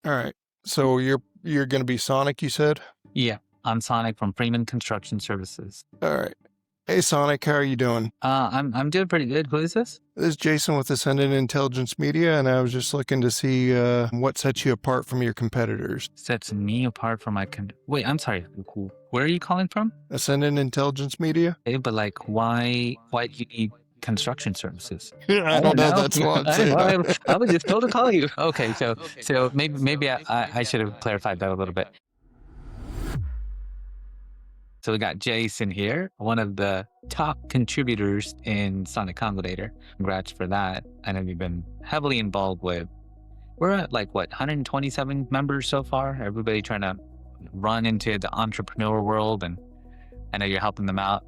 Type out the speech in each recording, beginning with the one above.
All right. So you're going to be Sonic, you said? Yeah, I'm Sonic from Freeman Construction Services. All right. Hey, Sonic, how are you doing? I'm doing pretty good. Who is this? This is Jason with Ascendant Intelligence Media, and I was just looking to see what sets you apart from your competitors. Sets me apart from Wait, I'm sorry. Where are you calling from? Ascendant Intelligence Media? Hey, but like, why do you need construction services? I don't know. That's what I'm saying. I was just told to call you. Okay, so maybe I should have clarified that a little bit. So we got Jason here, one of the top contributors in Sonic Combinator. Congrats for that. I know you've been heavily involved with. We're at 127 members so far. Everybody trying to run into the entrepreneur world, and I know you're helping them out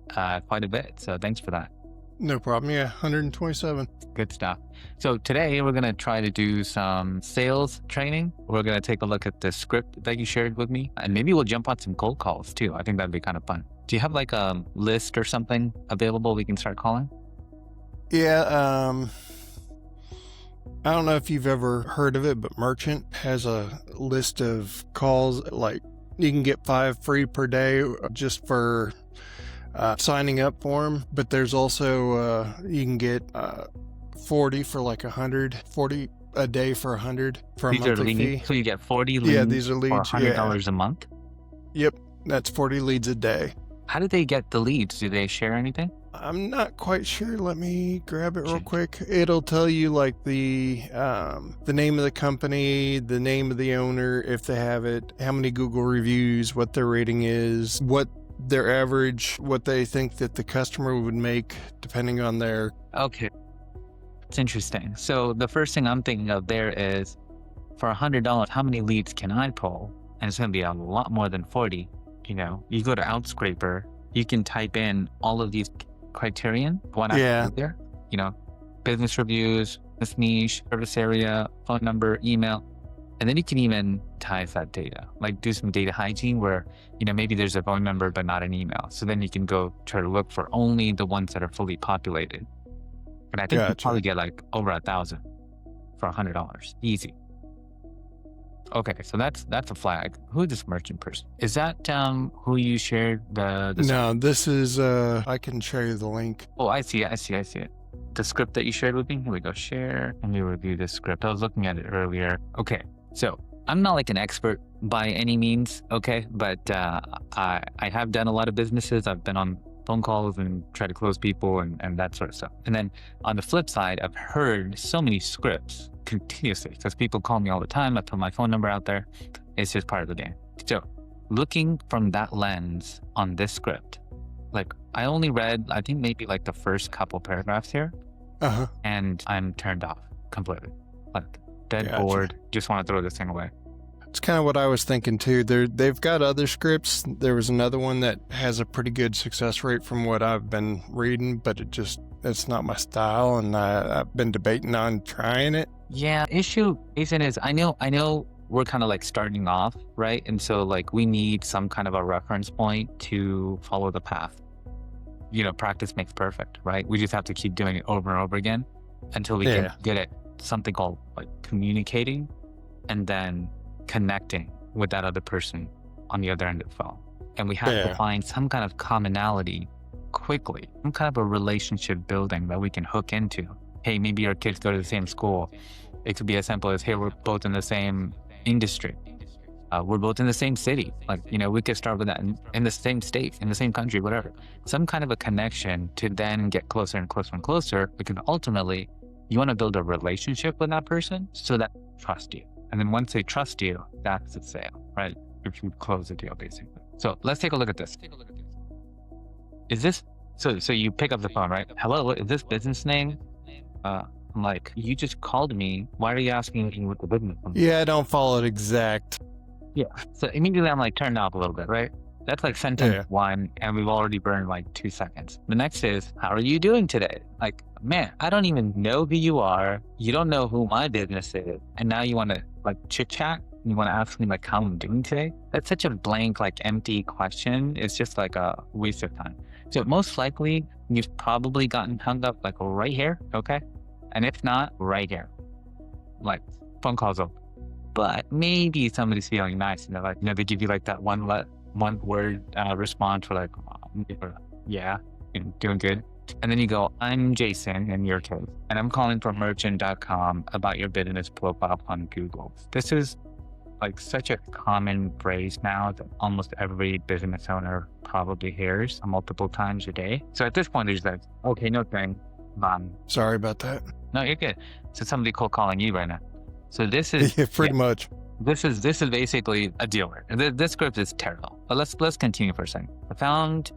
quite a bit. So thanks for that. No problem. Yeah, 127. Good stuff. So today we're going to try to do some sales training. We're going to take a look at the script that you shared with me, and maybe we'll jump on some cold calls too. I think that'd be kind of fun. Do you have a list or something available we can start calling? Yeah. I don't know if you've ever heard of it, but Merchant has a list of calls. You can get 5 free per day just for signing up for them, but there's also you can get 40 for 100, 40 a day for 100 for a monthly fee. So you get 40 leads. Yeah, these are leads for $100 a month. Yep, that's 40 leads a day. How do they get the leads? Do they share anything? I'm not quite sure. Let me grab it real quick. It'll tell you the name of the company, the name of the owner, if they have it, how many Google reviews, what their rating is, what their average, what they think that the customer would make depending on their... Okay. It's interesting. So the first thing I'm thinking of there is, for $100, how many leads can I pull? And it's going to be a lot more than 40. You go to Outscraper, you can type in all of these criterion, there, business reviews, business niche, service area, phone number, email. And then you can even tie that data, do some data hygiene where, maybe there's a phone number, but not an email. So then you can go try to look for only the ones that are fully populated. And I think you probably get over 1,000 for $100. Easy. Okay, so that's a flag. Who is this merchant person? Is that who you shared the No, this is, I can share you the link. Oh, I see it. The script that you shared with me. Here we go, share. Let me review this script. I was looking at it earlier. Okay, so I'm not an expert by any means, okay? But I have done a lot of businesses. I've been on phone calls and try to close people and that sort of stuff. And then on the flip side, I've heard so many scripts continuously because people call me all the time. I put my phone number out there. It's just part of the game. So looking from that lens on this script, I only read, I think maybe the first couple paragraphs here, and I'm turned off completely. Dead bored, just want to throw this thing away. It's kind of what I was thinking too. They've got other scripts. There was another one that has a pretty good success rate from what I've been reading, but it's not my style, and I've been debating on trying it. Yeah, issue, Jason, is I know we're kind of starting off, right? And so we need some kind of a reference point to follow the path. Practice makes perfect, right? We just have to keep doing it over and over again until we can get at something called communicating and then connecting with that other person on the other end of the phone. And we have to find some kind of commonality quickly, some kind of a relationship building that we can hook into. Hey, maybe our kids go to the same school. It could be as simple as, hey, we're both in the same industry. We're both in the same city. We could start with that in the same state, in the same country, whatever. Some kind of a connection to then get closer and closer and closer, because ultimately you want to build a relationship with that person so that they trust you. And then once they trust you, that's the sale, right? If you close the deal, basically. So let's take a look at this. Is this, so you pick up the phone, right? Hello, is this business name? I'm you just called me. Why are you asking me what the business name is? Yeah, I don't follow it exact. Yeah, so immediately I'm turned off a little bit, right? That's sentence one, and we've already burned 2 seconds. The next is, how are you doing today? Man, I don't even know who you are. You don't know who my business is. And now you want to chit chat? You want to ask me how I'm doing today? That's such a blank, empty question. It's just a waste of time. So most likely you've probably gotten hung up right here, okay? And if not, right here. Phone calls over. but maybe somebody's feeling nice, like, they give you like that one word response for like, yeah, doing good. And then you go, I'm Jason in your case, and I'm calling from merchant.com about your business profile on Google. This is like such a common phrase now that almost every business owner probably hears multiple times a day. So at this point, there's like, okay, no thing. Sorry about that. No, you're good. So somebody cold calling you right now. So this is Yeah, pretty much. This is basically a dealer. This script is terrible. But let's continue for a second. I found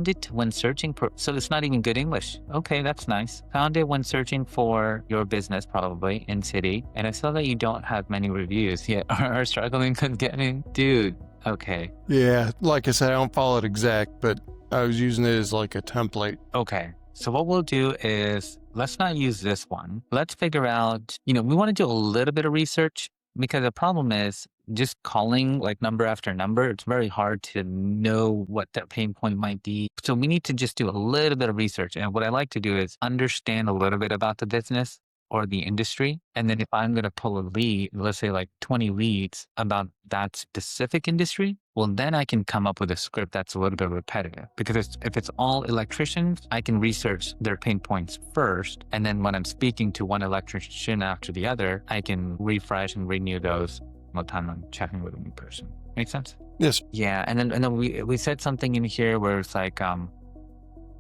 it when searching for. So it's not even good English. Okay, that's nice. Found it when searching for your business, probably in city, and I saw that you don't have many reviews yet. Are struggling with getting, dude. Okay. Yeah, like I said, I don't follow it exact, but I was using it as like a template. Okay. So what we'll do is let's not use this one. Let's figure out. We want to do a little bit of research. Because the problem is just calling like number after number, it's very hard to know what that pain point might be. So we need to just do a little bit of research. And what I like to do is understand a little bit about the business or the industry. And then if I'm going to pull a lead, let's say like 20 leads about that specific industry, well, then I can come up with a script that's a little bit repetitive. Because if it's all electricians, I can research their pain points first. And then when I'm speaking to one electrician after the other, I can refresh and renew those all the time I'm chatting with a new person. Make sense? Yes. Yeah. And then we said something in here where it's like,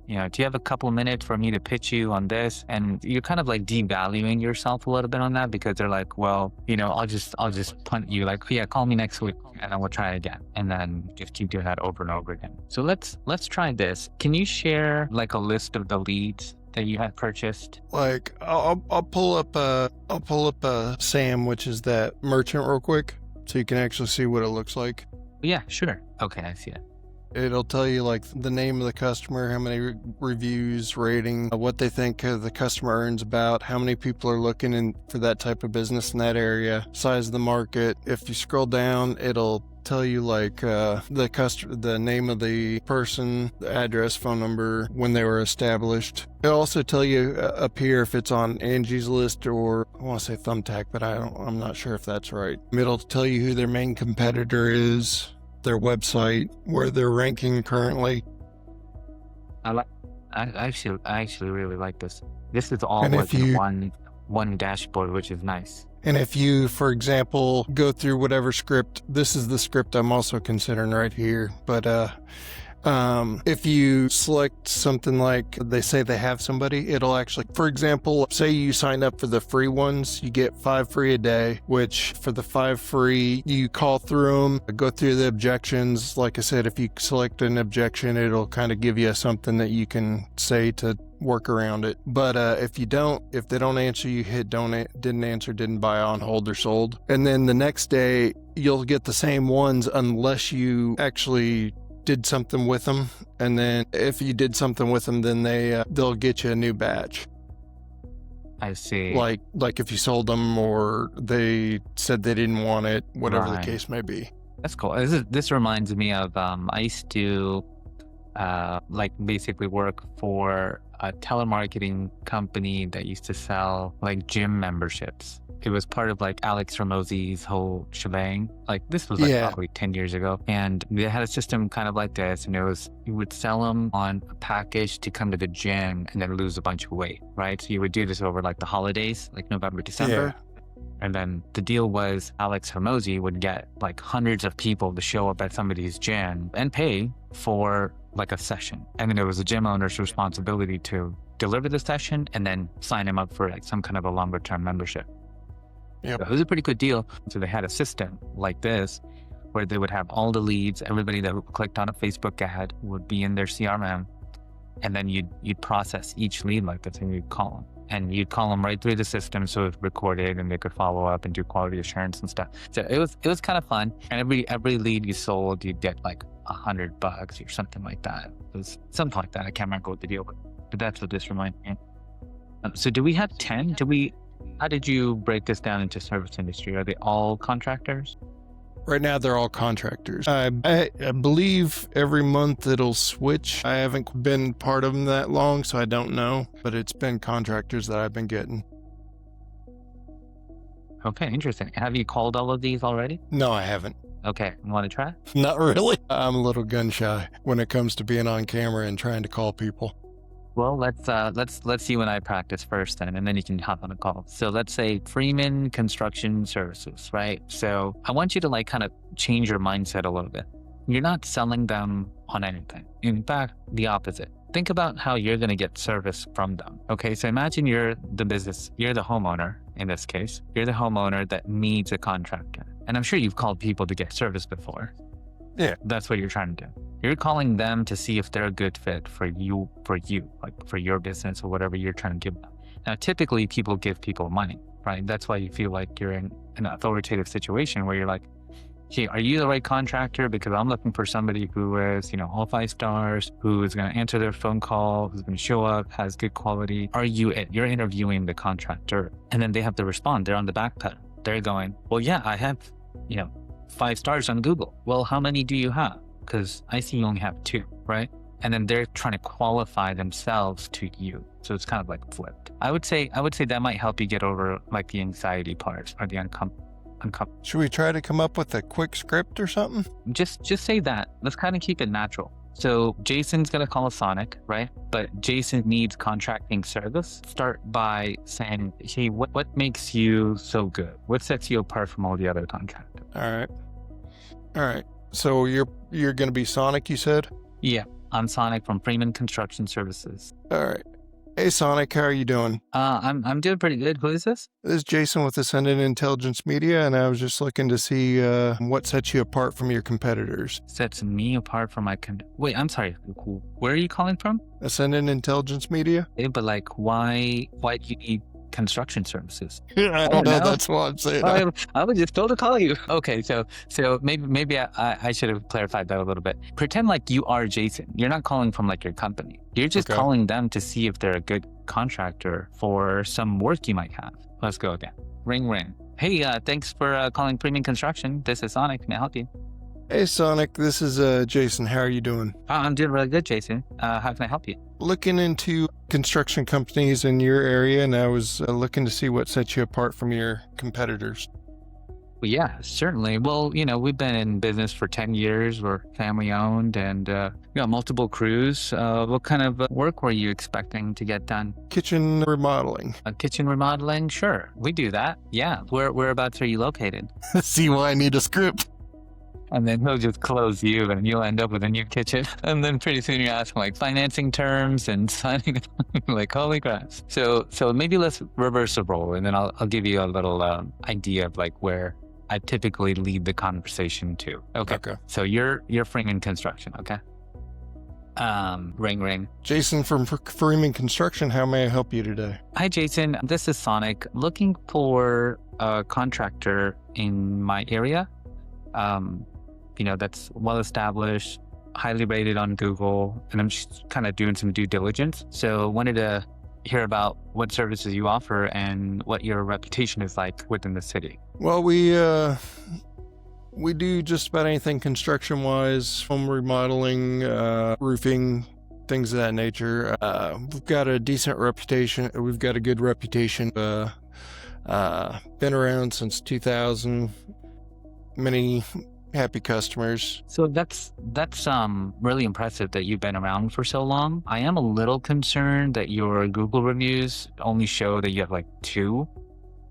do you have a couple of minutes for me to pitch you on this? And you're kind of like devaluing yourself a little bit on that because they're like, well, I'll just punt you like, yeah, call me next week and then we'll try it again. And then just keep doing that over and over again. So let's try this. Can you share like a list of the leads that you had purchased? Like I'll pull up Sam, which is that merchant real quick so you can actually see what it looks like. Yeah, sure. Okay, I see it. It'll tell you like the name of the customer, how many reviews, rating, what they think the customer earns about, how many people are looking for that type of business in that area, size of the market. If you scroll down, it'll tell you like the name of the person, the address, phone number, when they were established. It'll also tell you up here if it's on Angie's List or I want to say Thumbtack, but I'm not sure if that's right. It'll tell you who their main competitor is, their website, where they're ranking currently. I actually really like this. This is all And like in one dashboard, which is nice. And if you, for example, go through whatever script, this is the script I'm also considering right here. But if you select something like they say they have somebody, it'll actually, for example, say you sign up for the free ones, you get 5 free a day, which for the 5 free, you call through them, go through the objections. Like I said, if you select an objection, it'll kind of give you something that you can say to work around it. But if they don't answer, you hit didn't answer, didn't buy, on hold, or sold. And then the next day, you'll get the same ones unless you actually did something with them. And then if you did something with them, then they'll get you a new batch. I see. Like if you sold them or they said they didn't want it, whatever the case may be. That's cool. This reminds me of I used to like basically work for a telemarketing company that used to sell like gym memberships. It was part of like Alex Ramosey's whole shebang. Like this was probably 10 years ago. And they had a system kind of like this. And it was, you would sell them on a package to come to the gym and then lose a bunch of weight, right? So you would do this over like the holidays, like November, December. Yeah. And then the deal was Alex Ramosey would get like hundreds of people to show up at somebody's gym and pay for like a session. And then it was the gym owner's responsibility to deliver the session and then sign him up for like some kind of a longer term membership. Yep. So it was a pretty good deal. So they had a system like this where they would have all the leads, everybody that clicked on a Facebook ad would be in their CRM. And then you'd process each lead like this and you'd call them. And you'd call them right through the system so it's recorded and they could follow up and do quality assurance and stuff. So it was kind of fun. And every lead you sold, you'd get like $100 or something like that. It was something like that. I can't remember what the deal was, but that's what this reminded me. So do we have 10? How did you break this down into service industry? Are they all contractors? Right now, they're all contractors. I believe every month it'll switch. I haven't been part of them that long, so I don't know. But it's been contractors that I've been getting. Okay, interesting. Have you called all of these already? No, I haven't. Okay, you want to try? Not really. I'm a little gun shy when it comes to being on camera and trying to call people. Well, let's you and I practice first then, and then you can hop on a call. So let's say Freeman Construction Services, right? So I want you to like kind of change your mindset a little bit. You're not selling them on anything. In fact, the opposite. Think about how you're going to get service from them. Okay, so imagine you're the business, you're the homeowner in this case. You're the homeowner that needs a contractor. And I'm sure you've called people to get service before. Yeah. That's what you're trying to do. You're calling them to see if they're a good fit for you, like for your business or whatever you're trying to give them. Now, typically people give people money, right? That's why you feel like you're in an authoritative situation where you're like, hey, are you the right contractor? Because I'm looking for somebody who is, all 5 stars, who is going to answer their phone call, who's going to show up, has good quality. Are you it? You're interviewing the contractor. And then they have to respond. They're on the back pedal. They're going, well, yeah, I have, 5 stars on Google. Well, how many do you have? Because I see you only have 2, right? And then they're trying to qualify themselves to you. So it's kind of like flipped. I would say that might help you get over like the anxiety part or the uncomfortable. Should we try to come up with a quick script or something? Just say that. Let's kind of keep it natural. So Jason's going to call a Sonic, right? But Jason needs contracting service. Start by saying, hey, what makes you so good? What sets you apart from all the other contractors? All right. So you're going to be Sonic, you said? Yeah, I'm Sonic from Freeman Construction Services. All right. Hey, Sonic, how are you doing? I'm doing pretty good. Who is this? This is Jason with Ascendant Intelligence Media, and I was just looking to see what sets you apart from your competitors. Sets me apart from Wait, I'm sorry. Where are you calling from? Ascendant Intelligence Media? Yeah, but like, why do you need construction services? I don't know. That's what I'm saying. I was just told to call you. Okay, so maybe I should have clarified that a little bit. Pretend like you are Jason. You're not calling from like your company. You're just calling them to see if they're a good contractor for some work you might have. Let's go again. Ring, ring. Hey, thanks for calling Premium Construction. This is Sonic. May I help you? Hey, Sonic. This is Jason. How are you doing? I'm doing really good, Jason. How can I help you? Looking into construction companies in your area, and I was looking to see what sets you apart from your competitors. Well, yeah, certainly. Well, we've been in business for 10 years. We're family owned and we got multiple crews. What kind of work were you expecting to get done? Kitchen remodeling. Kitchen remodeling? Sure. We do that. Yeah. Whereabouts are you located? See why I need a script. And then he'll just close you and you'll end up with a new kitchen. And then pretty soon you're asking like financing terms and signing like, holy crap. So maybe let's reverse the role and then I'll give you a little idea of like where I typically lead the conversation to. Okay. So you're Freeman Construction, okay? Ring, ring. Jason from Freeman Construction, how may I help you today? Hi, Jason. This is Sonic. Looking for a contractor in my area. That's well-established, highly rated on Google, and I'm just kind of doing some due diligence. So wanted to hear about what services you offer and what your reputation is like within the city. Well, we do just about anything construction-wise, home remodeling, roofing, things of that nature. We've got a decent reputation. We've got a good reputation. Been around since 2000. Many happy customers. So that's really impressive that you've been around for so long. I am a little concerned that your Google reviews only show that you have like 2.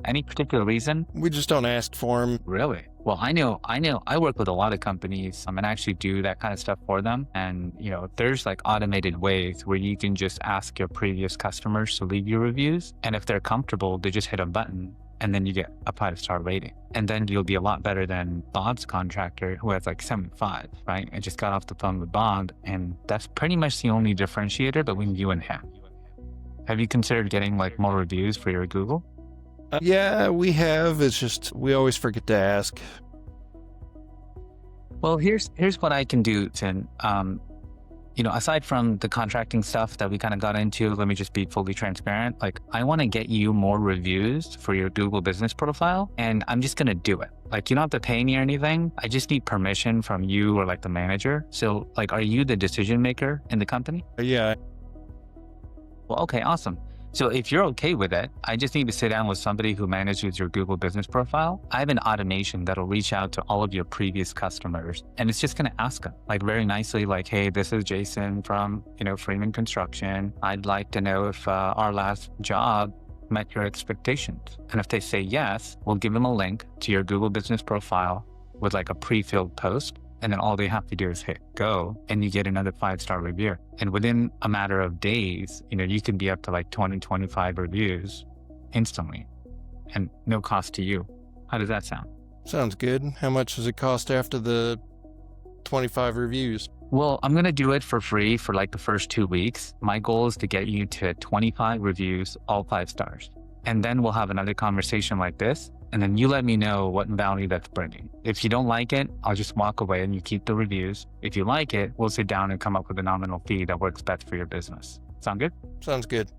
Any particular reason? We just don't ask for them. Really? Well, I know. I work with a lot of companies and actually do that kind of stuff for them. And, there's like automated ways where you can just ask your previous customers to leave you reviews. And if they're comfortable, they just hit a button and then you get a 5-star rating. And then you'll be a lot better than Bob's contractor who has like 75, right? I just got off the phone with Bob and that's pretty much the only differentiator between you and him. Have you considered getting like more reviews for your Google? Yeah, we have. It's just, we always forget to ask. Well, here's what I can do, Tim. Aside from the contracting stuff that we kind of got into, let me just be fully transparent. Like, I want to get you more reviews for your Google business profile, and I'm just going to do it. Like, you don't have to pay me or anything. I just need permission from you or like the manager. So like, are you the decision maker in the company? Yeah. Well, okay, awesome. So if you're okay with it, I just need to sit down with somebody who manages your Google business profile. I have an automation that'll reach out to all of your previous customers, and it's just going to ask them like very nicely, like, hey, this is Jason from, Freeman Construction. I'd like to know if our last job met your expectations. And if they say yes, we'll give them a link to your Google business profile with like a pre-filled post. And then all they have to do is hit go, and you get another 5-star review. And within a matter of days, you can be up to like 20, 25 reviews instantly and no cost to you. How does that sound? Sounds good. How much does it cost after the 25 reviews? Well, I'm going to do it for free for like the first 2 weeks. My goal is to get you to 25 reviews, all 5 stars. And then we'll have another conversation like this. And then you let me know what value that's bringing. If you don't like it, I'll just walk away and you keep the reviews. If you like it, we'll sit down and come up with a nominal fee that works best for your business. Sound good? Sounds good.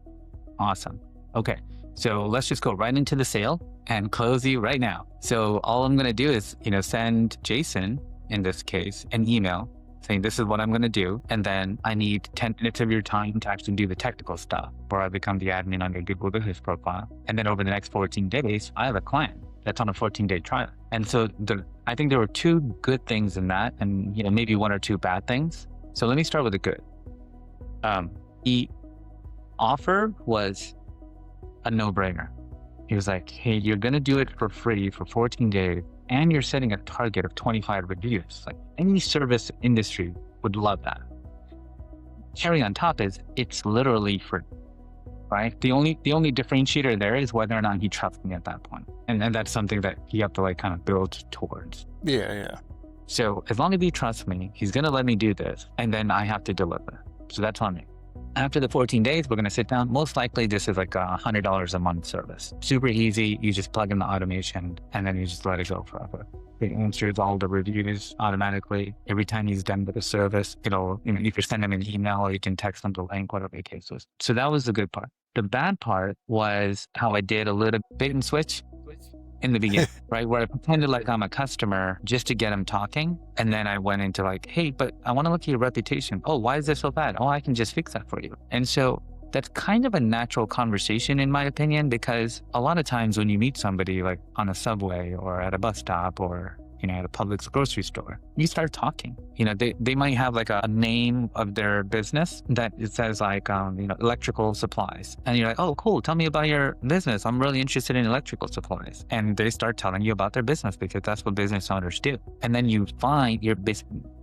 Awesome. Okay. So let's just go right into the sale and close you right now. So all I'm going to do is, send Jason, in this case, an email saying this is what I'm going to do. And then I need 10 minutes of your time to actually do the technical stuff where I become the admin on your Google business profile. And then over the next 14 days, I have a client that's on a 14-day trial. And so I think there were 2 good things in that and, maybe 1 or 2 bad things. So let me start with the good. The offer was a no-brainer. He was like, hey, you're going to do it for free for 14 days. And you're setting a target of 25 reviews. Like any service industry would love that. Cherry on top is it's literally free, right? The only differentiator there is whether or not he trusts me at that point. And that's something that you have to like kind of build towards. Yeah. So as long as he trusts me, he's going to let me do this. And then I have to deliver. So that's on me. After the 14 days, we're going to sit down. Most likely this is like $100 a month service. Super easy. You just plug in the automation and then you just let it go forever. It answers all the reviews automatically. Every time he's done with the service, it'll, you can send him an email or you can text him the link, whatever the case was. So that was the good part. The bad part was how I did a little bait and switch in the beginning, right? Where I pretended like I'm a customer just to get him talking. And then I went into like, hey, but I want to look at your reputation. Oh, why is this so bad? Oh, I can just fix that for you. And so that's kind of a natural conversation in my opinion, because a lot of times when you meet somebody like on a subway or at a bus stop or at a Publix grocery store, you start talking. They might have like a name of their business that it says like, electrical supplies. And you're like, oh, cool. Tell me about your business. I'm really interested in electrical supplies. And they start telling you about their business because that's what business owners do. And then you find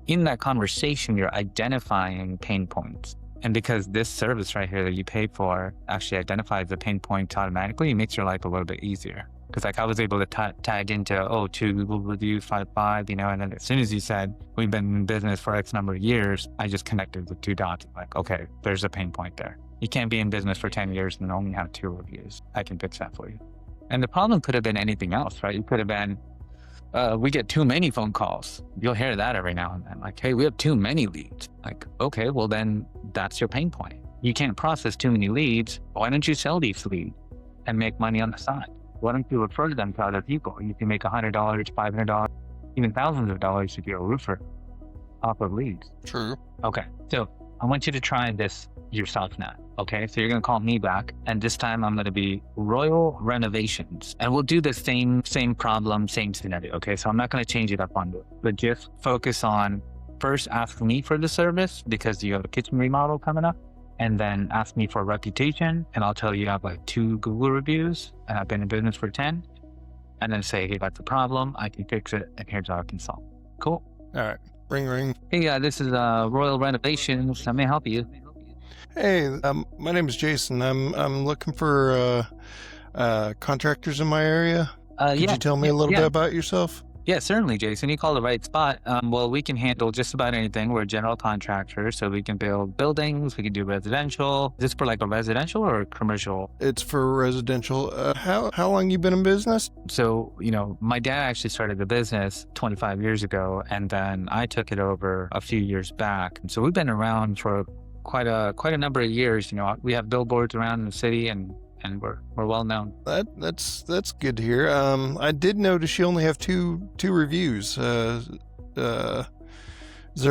in that conversation, you're identifying pain points. And because this service right here that you pay for actually identifies the pain points automatically, it makes your life a little bit easier. Because like I was able to tag into, 2 Google reviews, 5, and then as soon as you said, we've been in business for X number of years, I just connected the 2 dots. Like, okay, there's a pain point there. You can't be in business for 10 years and only have 2 reviews. I can fix that for you. And the problem could have been anything else, right? It could have been, we get too many phone calls. You'll hear that every now and then. Like, hey, we have too many leads. Like, okay, well then that's your pain point. You can't process too many leads. Why don't you sell these leads and make money on the side? Why don't you refer them to other people? You can make $100, $500, even thousands of dollars if you're a roofer off of leads. True. Okay, so I want you to try this yourself now. Okay, so you're going to call me back, and this time I'm going to be Royal Renovations, and we'll do the same problem, same scenario. Okay, so I'm not going to change it up on you, but just focus on first ask me for the service because you have a kitchen remodel coming up. And then ask me for a reputation, and I'll tell you I have like 2 Google reviews, and I've been in business for 10. And then say, hey, that's a problem. I can fix it, and here's how I can solve. Cool. All right. Ring. Hey, this is Royal Renovations. How may I help you? Hey, my name is Jason. I'm looking for contractors in my area. Could you tell me a little bit about yourself? Yeah, certainly, Jason. You called the right spot. Well, we can handle just about anything. We're a general contractor, so we can build buildings. We can do residential. Is this for like a residential or a commercial? It's for residential. How long you been in business? So, my dad actually started the business 25 years ago, and then I took it over a few years back. So we've been around for quite a number of years. We have billboards around the city, and we're well known. That's good to hear. I did notice you only have two reviews. Is there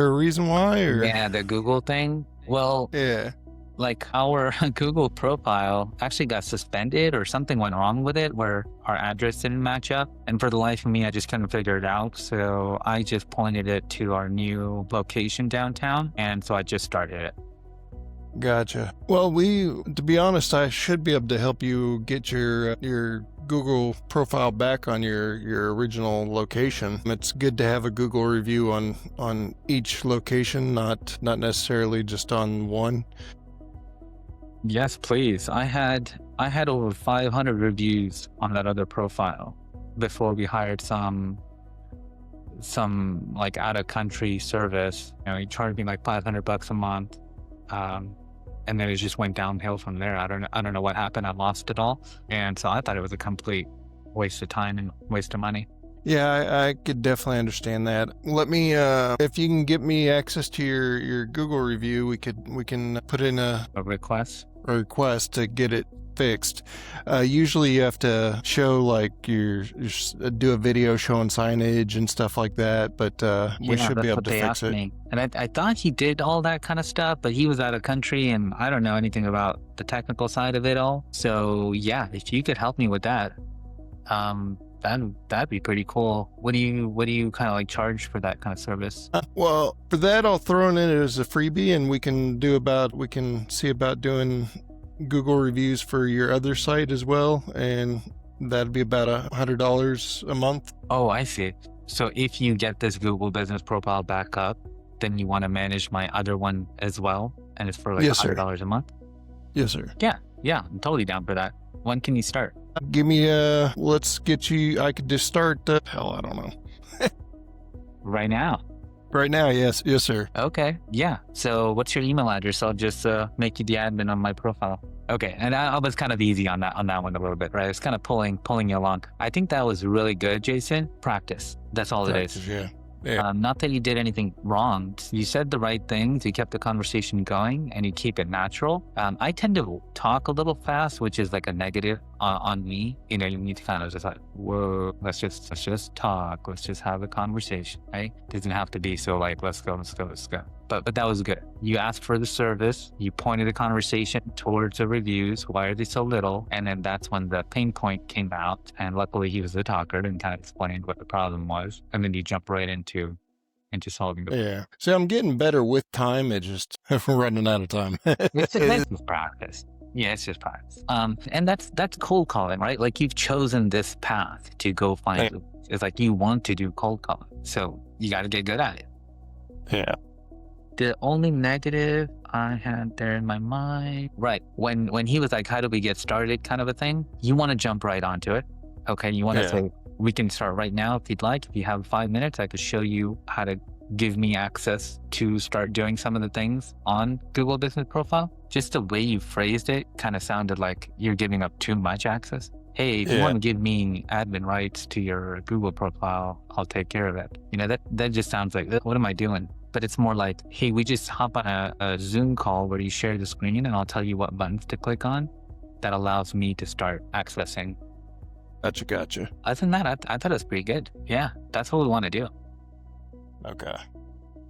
a reason why? Or? Yeah, the Google thing. Well, yeah. like our Google profile actually got suspended or something went wrong with it where our address didn't match up. And for the life of me, I just couldn't figure it out. So I just pointed it to our new location downtown. And so I just started it. Gotcha. Well, to be honest, I should be able to help you get your Google profile back on your original location. It's good to have a Google review on each location, not necessarily just on one. Yes, please. I had over 500 reviews on that other profile before we hired some like out of country service. He charged me like $500 a month. And then it just went downhill from there. I don't know what happened. I lost it all. And so I thought it was a complete waste of time and waste of money. Yeah, I could definitely understand that. Let me, if you can get me access to your Google review, we can put in a request to get it fixed. Usually you have to show like do a video showing signage and stuff like that, but we should be able to fix it. Me. And I thought he did all that kind of stuff, but he was out of country and I don't know anything about the technical side of it all. So yeah, if you could help me with that, that'd be pretty cool. What do you kind of like charge for that kind of service? Well, for that, I'll throw it in as a freebie, and we can see about doing Google reviews for your other site as well, and that'd be about $100 a month. Oh, I see. So if you get this Google business profile back up, then you want to manage my other one as well, and it's for like $100 a month? Yes, sir. Yeah, I'm totally down for that. When can you start? Give me let's get you, I could just start, I don't know. Right now? Right now, yes, sir. Okay, yeah. So what's your email address? I'll just make you the admin on my profile. Okay, and I was kind of easy on that one a little bit, right? It's kind of pulling you along. I think that was really good, Jason. Practice. That's all it is. Yeah. Not that you did anything wrong. You said the right things. You kept the conversation going, and you keep it natural. I tend to talk a little fast, which is like a negative on me. You need to kind of just like, whoa, let's just talk. Let's just have a conversation, right? Doesn't have to be so like, let's go. But that was good. You asked for the service. You pointed the conversation towards the reviews. Why are they so little? And then that's when the pain point came out. And luckily he was the talker and kind of explained what the problem was. And then you jump right into solving the problem. Yeah. See, I'm getting better with time. It just, we're running out of time. It's just practice. Yeah, it's just practice. And that's cold calling, right? Like you've chosen this path to go find. It's like you want to do cold calling. So you got to get good at it. Yeah. The only negative I had there in my mind, right, when he was like, how do we get started kind of a thing, you want to jump right onto it. Okay, you want to say, we can start right now if you'd like. If you have 5 minutes, I could show you how to give me access to start doing some of the things on Google Business Profile. Just the way you phrased it kind of sounded like you're giving up too much access. Hey, if you want to give me admin rights to your Google profile, I'll take care of it. That just sounds like, what am I doing? But it's more like, hey, we just hop on a Zoom call where you share the screen and I'll tell you what buttons to click on. That allows me to start accessing. Gotcha. Other than that, I thought it was pretty good. Yeah, that's what we want to do. Okay.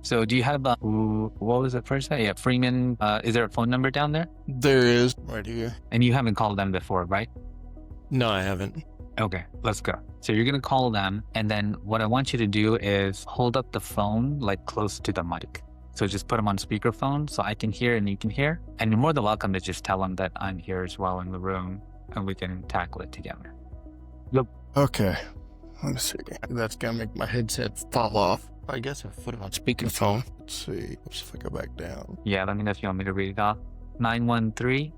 So do you have, what was it first? Yeah, Freeman, is there a phone number down there? There is, right here. And you haven't called them before, right? No, I haven't. Okay, let's go. So you're going to call them. And then what I want you to do is hold up the phone like close to the mic. So just put them on speakerphone so I can hear and you can hear. And you're more than welcome to just tell them that I'm here as well in the room and we can tackle it together. Yep. Okay. Let me see. That's going to make my headset fall off. I guess I put it on speakerphone. Let's see. Let's see if I go back down. Yeah, let me know if you want me to read it off. 913-669.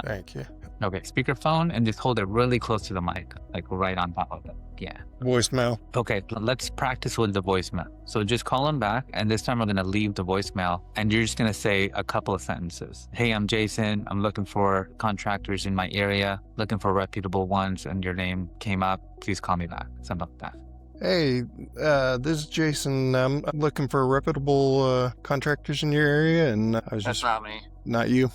Thank you. Okay, speakerphone, and just hold it really close to the mic, like right on top of it. Yeah. Voicemail. Okay, let's practice with the voicemail. So just call him back, and this time we're going to leave the voicemail, and you're just going to say a couple of sentences. Hey, I'm Jason. I'm looking for contractors in my area, looking for reputable ones, and your name came up. Please call me back. Something like that. Hey, this is Jason. I'm looking for reputable contractors in your area, and I was That's not me. Not you?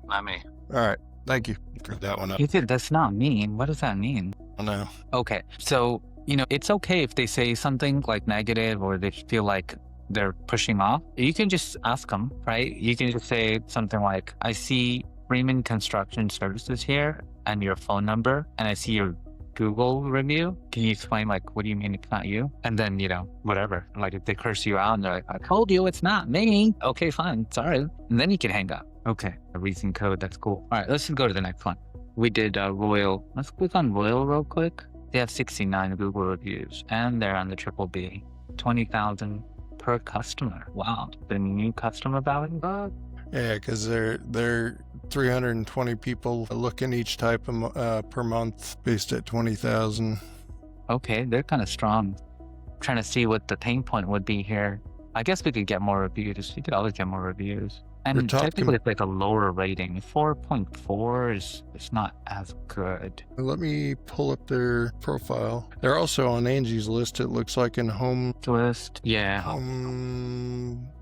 Not me. All right. Thank you for that one up. You said that's not me. What does that mean? I know. Okay. So, it's okay if they say something like negative or they feel like they're pushing off, you can just ask them, right? You can just say something like, I see Freeman Construction Services here and your phone number, and I see your Google review. Can you explain, like, what do you mean it's not you? And then, whatever. Like, if they curse you out and they're like, I told you it's not me. Okay, fine. Sorry. And then you can hang up. Okay. A reason code. That's cool. All right, let's go to the next one. We did Royal. Let's click on Royal real quick. They have 69 Google reviews and they're on the triple B. 20,000 per customer. Wow. The new customer value? Yeah, because they're 320 people looking each type per month based at 20,000. Okay, they're kind of strong. Trying to see what the pain point would be here. I guess we could get more reviews. We could always get more reviews. And technically it's like a lower rating. 4.4 is not as good. Let me pull up their profile. They're also on Angie's list, it looks like, in Home list. Yeah.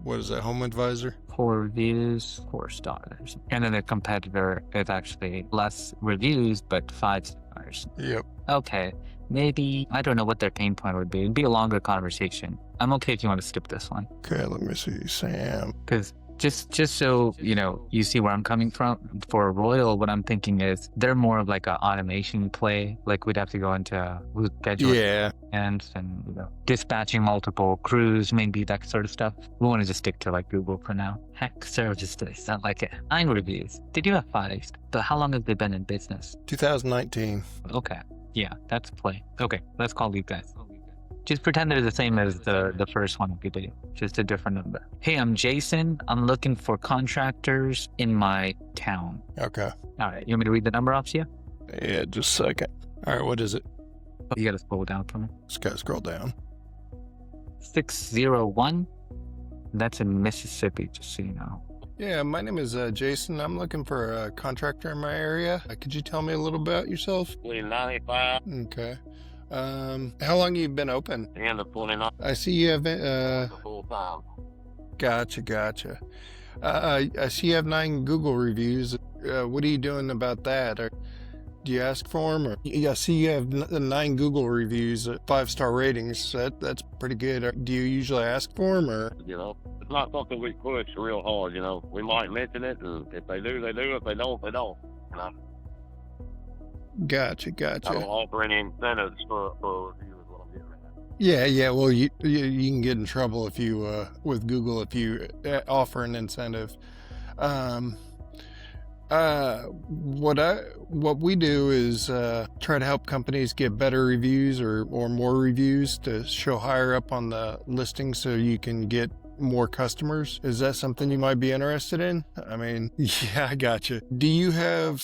What is that? Home Advisor? 4 reviews, 4 stars. And then their competitor is actually less reviews, but 5 stars. Yep. Okay. Maybe, I don't know what their pain point would be. It'd be a longer conversation. I'm okay if you want to skip this one. Okay, let me see. Sam. Because just so, you see where I'm coming from, for Royal, what I'm thinking is they're more of like an automation play. Like we'd have to go into scheduling and dispatching multiple crews, maybe that sort of stuff. We want to just stick to like Google for now. Heck, service days, not like it. 9 reviews. They do have 5, but how long have they been in business? 2019. Okay. Yeah, that's play. Okay, let's call these guys. Just pretend they're the same as the first one we did, just a different number. Hey, I'm Jason. I'm looking for contractors in my town. Okay. All right, you want me to read the number off to you? Yeah, just a second. All right, what is it? Oh, you got to scroll down for me. Just gotta scroll down. 601. That's in Mississippi, just so you know. Yeah, my name is Jason. I'm looking for a contractor in my area. Could you tell me a little about yourself? 95. Okay. How long have you been open? End of 29. I see you have Full time. Gotcha. I see you have 9 Google reviews. What are you doing about that? Or do you ask for them? Or I see you have 9 Google reviews, 5-star ratings. That's pretty good. Do you usually ask for them, or? It's not something we push real hard. We might mention it, and if they do, they do. If they don't, they don't. Gotcha. I don't offer any incentives for review is what I'm getting at. Yeah. Well, you can get in trouble if you with Google if you offer an incentive. What we do is try to help companies get better reviews or more reviews to show higher up on the listing so you can get more customers. Is that something you might be interested in? I mean, yeah, I gotcha. Do you have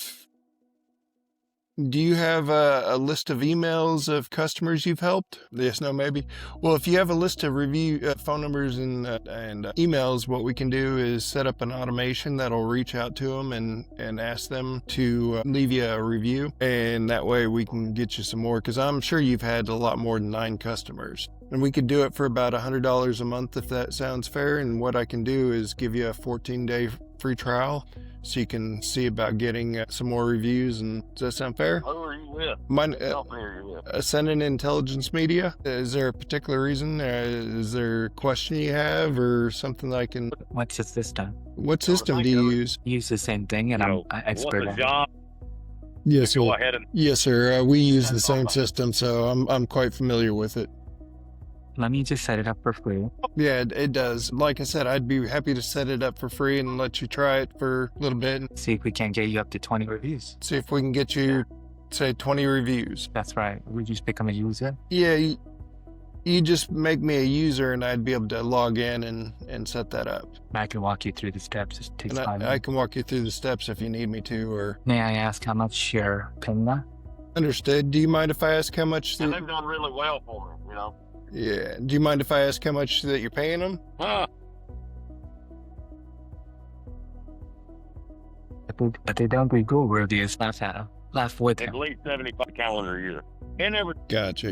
a list of emails of customers you've helped? Yes, no, maybe. Well, if you have a list of review phone numbers and emails, what we can do is set up an automation that'll reach out to them and ask them to leave you a review. And that way we can get you some more, because I'm sure you've had a lot more than 9 customers. And we could do it for about $100 a month if that sounds fair. And what I can do is give you a 14-day free trial so you can see about getting some more reviews. And does that sound fair? Who are you with? Mine, What company are you with? Ascendant Intelligence Media. Is there a particular reason? Is there a question you have or something that I can... What's your system? What system do you use? I use the same thing, and I'm expert What's at the it. job? Yes, Go sir. ahead and Yes, sir. We use the same system, so I'm quite familiar with it. Let me just set it up for free. Yeah, it does. Like I said, I'd be happy to set it up for free and let you try it for a little bit and See if we can get you up to 20 reviews. see if we can get you, say, 20 reviews. That's right. We just become a user. Yeah, you just make me a user and I'd be able to log in and set that up. I can walk you through the steps. It takes And 5 I minutes. can walk you through the steps if you need me to, or... May I ask how much your PIN? Understood. Do you mind if I ask how much... and they've done really well for me, Yeah. Do you mind if I ask how much that you're paying them? But they don't do Google reviews. Laugh with At him. least 75 calendar year. And every Gotcha.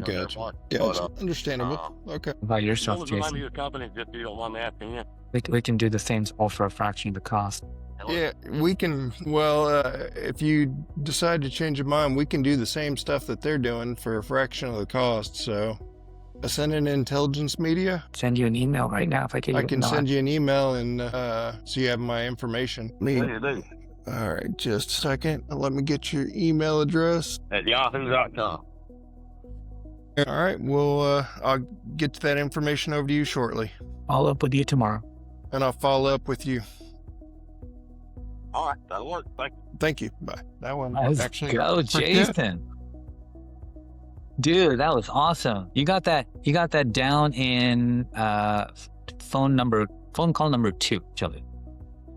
Understandable. Okay. About yourself, what was the name of Jason. your company, just so you don't mind me asking you? We can do the same all for a fraction of the cost. Yeah, we can... Well, if you decide to change your mind, we can do the same stuff that they're doing for a fraction of the cost, so... Ascendant Intelligence Media. Send you an email right now if I can. I can send you an email and so you have my information. Yeah, you do. All right, just a second. Let me get your email address. At yahoo.com. All right, well, I'll get that information over to you shortly, Follow up with you tomorrow. and I'll follow up with you. All right, that'll work. Thank you. Bye. That one Let's actually go, pretty good. Jason. Dude, that was awesome. You got that down in phone call number 2, Chili.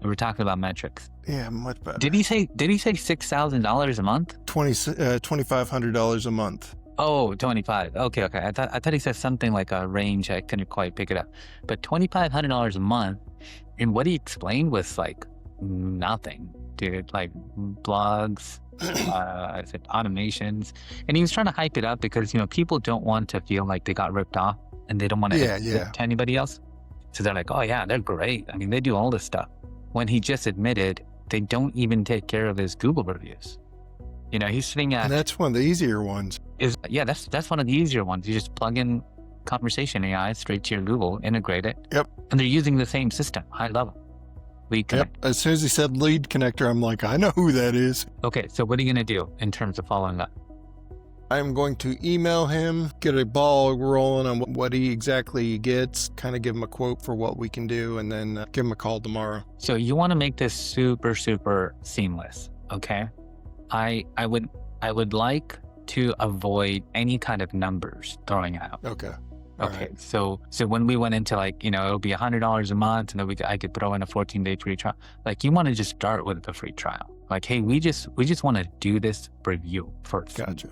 We were talking about metrics. Yeah, much better. Did he say $6,000 a month? $2,500 a month. Oh, 25. Okay. I thought he said something like a range. I couldn't quite pick it up. But $2,500 a month, and what he explained was like nothing, dude. Like blogs, I said automations, and he was trying to hype it up because people don't want to feel like they got ripped off, and they don't want to admit to anybody else. So they're like, oh yeah, they're great. I mean, they do all this stuff. When he just admitted they don't even take care of his Google reviews. He's sitting at. And that's one of the easier ones. That's one of the easier ones. You just plug in conversation AI straight to your Google, integrate it. Yep. And they're using the same system, high level. Lead Connect. Yep. As soon as he said lead connector, I'm like, I know who that is. Okay, so what are you going to do in terms of following up? I'm going to email him, get a ball rolling on what he exactly gets, kind of give him a quote for what we can do, and then give him a call tomorrow. So you want to make this super, super seamless, okay? I would like to avoid any kind of numbers throwing out. Okay. Okay, right. so when we went into it'll be $100 a month, and then I could throw in a 14-day free trial. Like, you want to just start with the free trial. Like, hey, we just want to do this for you first. Gotcha.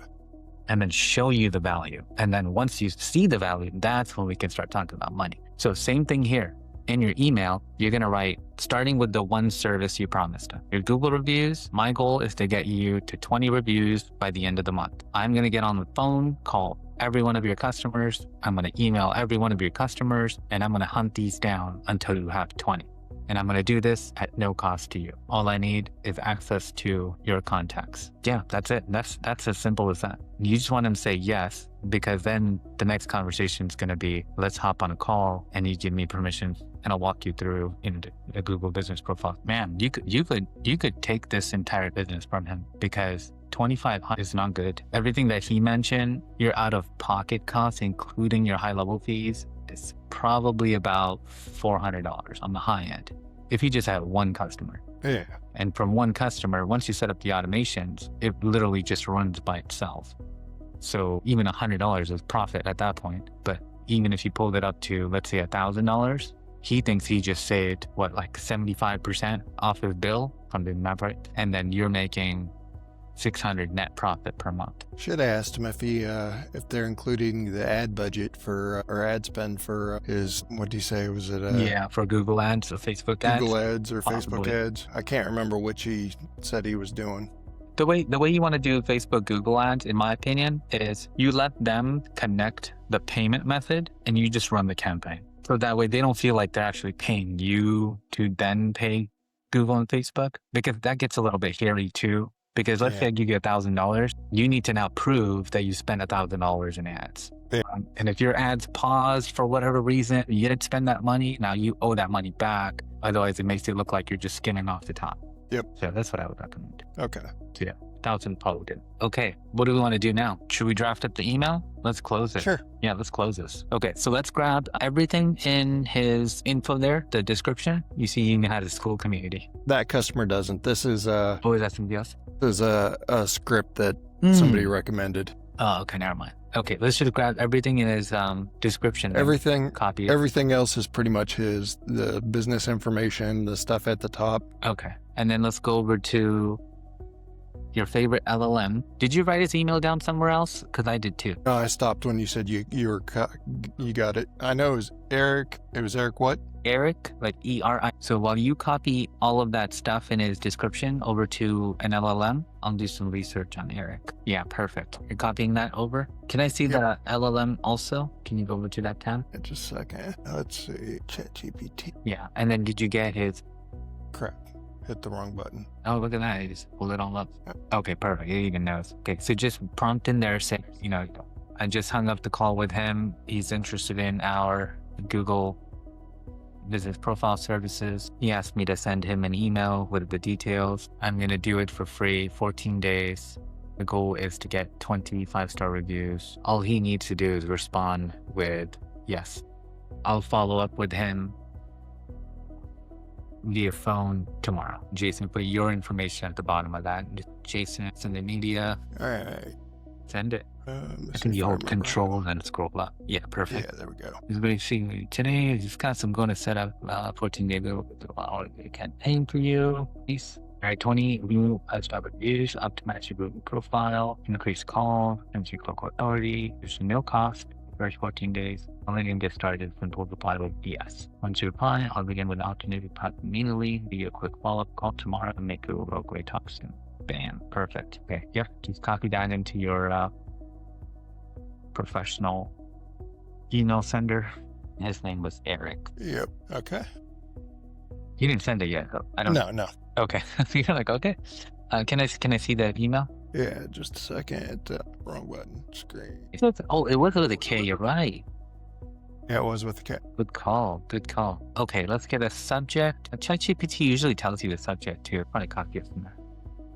And then show you the value. And then once you see the value, that's when we can start talking about money. So same thing here. In your email, you're going to write, starting with the one service you promised. Your Google reviews, my goal is to get you to 20 reviews by the end of the month. I'm going to get on the phone, call every one of your customers. I'm going to email every one of your customers, and I'm going to hunt these down until you have 20. And I'm going to do this at no cost to you. All I need is access to your contacts. Yeah, that's it. That's as simple as that. You just want them to say yes, because then the next conversation is going to be, let's hop on a call and you give me permission and I'll walk you through a Google business profile. Man, you could take this entire business from him, because $2,500 is not good. Everything that he mentioned, your out of pocket costs, including your high level fees, is probably about $400 on the high end if you just have one customer. Yeah. And from one customer, once you set up the automations, it literally just runs by itself. So even $100 is profit at that point. But even if you pulled it up to, let's say, $1,000, he thinks he just saved 75% off his bill from the map, right? And then you're making $600 net profit per month. Should have asked him if they're including the ad budget for or ad spend for his, what do you say, was it for Google ads or Facebook ads? Google ads or Possibly. Facebook ads? I can't remember which he said he was doing. The way you want to do Facebook Google ads, in my opinion, is you let them connect the payment method and you just run the campaign. So that way they don't feel like they're actually paying you to then pay Google and Facebook, because that gets a little bit hairy too. Because let's say I give you $1,000, you need to now prove that you spent $1,000 in ads. Yeah. And if your ads paused for whatever reason, you didn't spend that money, now you owe that money back. Otherwise, it makes it look like you're just skimming off the top. Yep. So that's what I would recommend. Okay. So yeah, 1,000 probably good. Okay, what do we want to do now? Should we draft up the email? Let's close it. Sure. Yeah, let's close this. Okay, so let's grab everything in his info there, the description. You see, he even had a Skool community. That customer doesn't. This is Oh, is that somebody else? a script that somebody recommended. Oh, okay, never mind. Okay, let's just grab everything in his description. Everything, copy it. everything else is pretty much the business information, the stuff at the top. Okay, and then let's go over to your favorite LLM. Did you write his email down somewhere else? Because I did too. No, I stopped when you said you got it. I know it was Eric. It was Eric what? Eric, like ERI. So while you copy all of that stuff in his description over to an LLM, I'll do some research on Eric. Yeah, perfect. You're copying that over. Can I see the LLM also? Can you go over to that tab? Just a second. Let's see. ChatGPT. Yeah, and then did you get his? Crap. Hit the wrong button. Oh, look at that. He just pulled it all up. Okay, perfect. It even knows. Okay, so just prompt in there, say, I just hung up the call with him. He's interested in our Google business profile services. He asked me to send him an email with the details. I'm going to do it for free, 14 days. The goal is to get 20 5-star reviews. All he needs to do is respond with yes. I'll follow up with him via phone tomorrow. Jason, put your information at the bottom of that. Jason, send the media. All right. Send it. Let's I think see you if I hold remember. control and scroll up. Yeah, perfect. Yeah, there we go. He's going to see today. I just got some going to set up 14 day campaign for you. Peace. All right, 20 new 5-star reviews, optimize your Google profile, increase call, and your local authority. There's no cost. First 14 days. Only going to get started when we'll reply with yes. Once you reply, I'll begin with an opportunity to immediately, be a quick follow-up call tomorrow and make a real great talk soon. Bam. Perfect. Okay. Yep. Just copy that into your professional email sender. His name was Eric. Yep. Okay. He didn't send it yet, though. I don't know. No. Okay. So you're like, okay. Can I see that email? Yeah, just a second. Wrong button. Screen. It was with a K. You're right. Yeah, it was with the cat. Good call. Good call. Okay, let's get a subject. ChatGPT usually tells you the subject too. Probably copy it from there.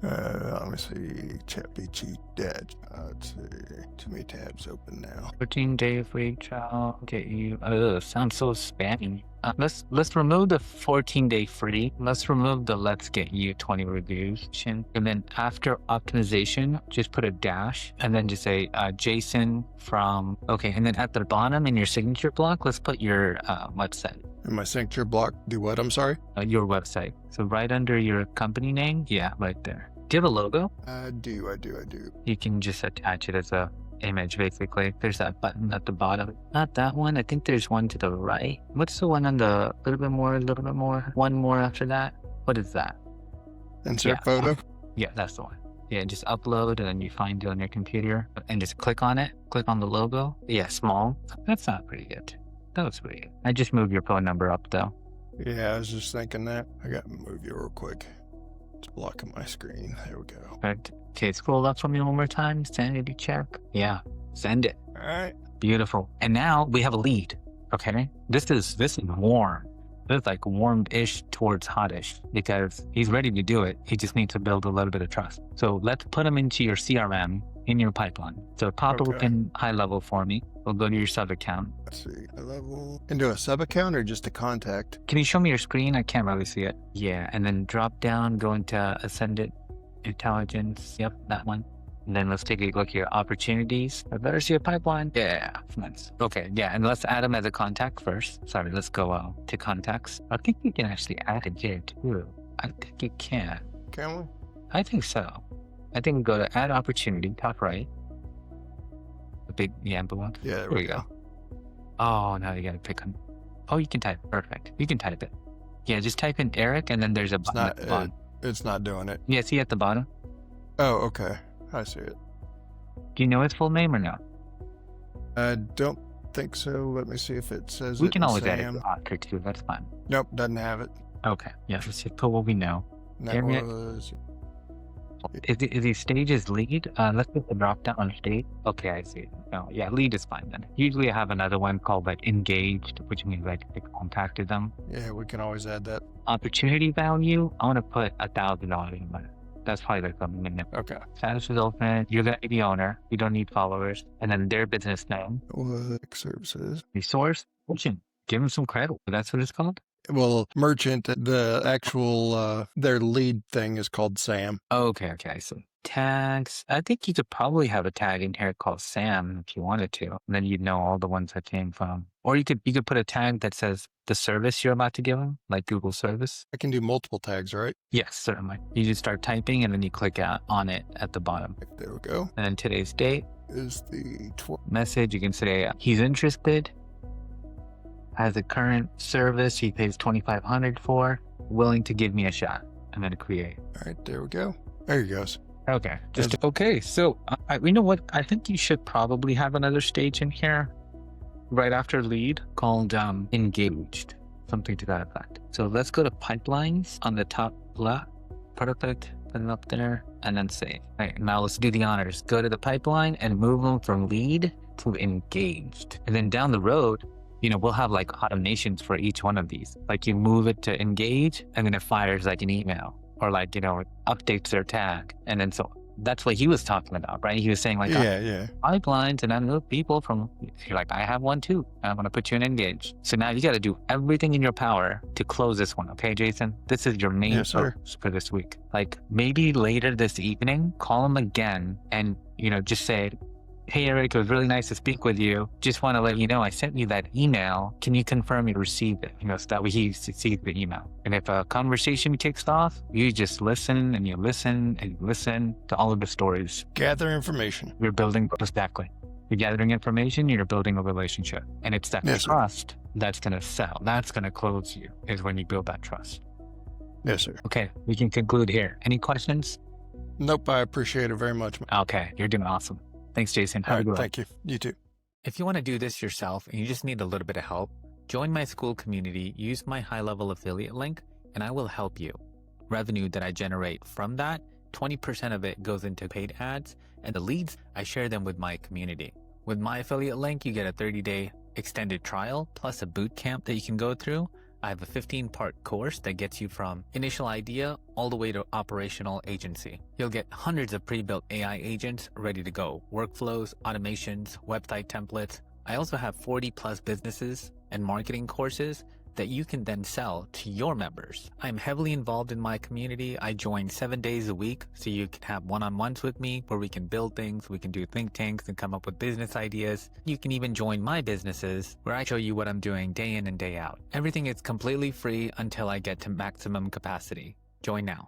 Let me see. ChatGPT dead. Let's see. Too many tabs open now. 14-day free trial. Get you. Sounds so spammy. Let's remove the 14-day free. Let's remove the let's get you 20 reviews. And then after optimization, just put a dash and then just say Jason from. Okay, and then at the bottom in your signature block, let's put your website. In my signature block, do what? I'm sorry? Your website. So right under your company name. Yeah, right there. Do you have a logo? I do. You can just attach it as a image, basically. There's that button at the bottom. Not that one. I think there's one to the right. What's the one on the little bit more? One more after that. What is that? Insert photo? Yeah, that's the one. Yeah, just upload and then you find it on your computer and just click on it. Click on the logo. Yeah, small. That's not pretty good. That was pretty good. I just moved your phone number up though. Yeah, I was just thinking that. I got to move you real quick. It's blocking my screen. There we go. Perfect. Okay, scroll up for me one more time. Sanity check. Yeah, send it. All right. Beautiful. And now we have a lead. Okay, this is warm. This is like warm-ish towards hot-ish because he's ready to do it. He just needs to build a little bit of trust. So let's put him into your CRM in your pipeline. So pop it open high level for me. We'll go to your sub account. Let's see. High level. Into a sub account or just a contact? Can you show me your screen? I can't really see it. Yeah, and then drop down, go into Ascendant Intelligence. Yep, that one. And then let's take a look here. Opportunities. I better see a pipeline. Yeah, nice. Okay, yeah, and let's add them as a contact first. Sorry, let's go to contacts. I think you can actually add it here too. I think you can. Can we? I think so. I think we go to add opportunity, top right. The big amber one. Yeah, there we go. Oh, now you gotta pick on. Oh, you can type. Perfect. You can type it. Yeah, just type in Eric and then there's a button at the bottom. It's not doing it. Yeah, see at the bottom? Oh, okay. I see it. Do you know his full name or no? I don't think so. Let me see if it says We it can in always add it Sam. to Oscar too. That's fine. Nope, doesn't have it. Okay. Yeah, let's just put what we know. And that Area- was... Is he stage as lead? Let's put the drop down on stage. Okay, I see it. No, yeah, lead is fine then. Usually I have another one called like engaged, which means like I contacted them. Yeah, we can always add that. Opportunity value, I want to put $1,000 in there. That's probably like a minimum. Okay. Status is open. You're gonna be the owner. You don't need followers. And then their business name, What services? resource, option. Give them some credit. That's what it's called. Well, merchant, the actual, their lead thing is called Sam. Okay. So tags. I think you could probably have a tag in here called Sam if you wanted to. And then you'd know all the ones that came from. Or you could put a tag that says the service you're about to give them, like Google service. I can do multiple tags, right? Yes, certainly. You just start typing and then you click on it at the bottom. There we go. And then today's date, Is the 12th. message, you can say he's interested, has a current service he pays $2,500 for, willing to give me a shot. And then create. All right, there we go. There he goes. Okay. Okay. So, you know what? I think you should probably have another stage in here right after lead called engaged, something to that effect. So let's go to pipelines on the top left. Perfect. Put it up there and then save. All right. Now let's do the honors. Go to the pipeline and move them from lead to engaged. And then down the road, we'll have like automations for each one of these. Like you move it to engage and then it fires like an email or like, updates their tag. And then so that's what he was talking about, right? He was saying like, Yeah. pipelines and I know people from, you're like, I have one too. I'm going to put you in engage. So now you got to do everything in your power to close this one. Okay, Jason, this is your main focus for this week. Like maybe later this evening, call him again and, just say, hey, Eric, it was really nice to speak with you. Just want to let you know I sent you that email. Can you confirm you received it? So that way he sees the email. And if a conversation kicks off, you just listen and you listen and you listen to all of the stories. Gather information. You're building, exactly. You're gathering information, you're building a relationship. And it's that trust that's going to sell. That's going to close you, is when you build that trust. Yes, sir. Okay, we can conclude here. Any questions? Nope, I appreciate it very much. Okay, you're doing awesome. Thanks, Jason. Have a good one. Thank you. You too. If you want to do this yourself and you just need a little bit of help, join my Skool community, use my high-level affiliate link, and I will help you. Revenue that I generate from that, 20% of it goes into paid ads, and the leads, I share them with my community. With my affiliate link, you get a 30-day extended trial, plus a bootcamp that you can go through. I have a 15-part course that gets you from initial idea all the way to operational agency. You'll get hundreds of pre-built AI agents ready to go, workflows, automations, website templates. I also have 40 plus businesses and marketing courses that you can then sell to your members. I'm heavily involved in my community. I join 7 days a week, so you can have one-on-ones with me where we can build things, we can do think tanks and come up with business ideas. You can even join my businesses where I show you what I'm doing day in and day out. Everything is completely free until I get to maximum capacity. Join now.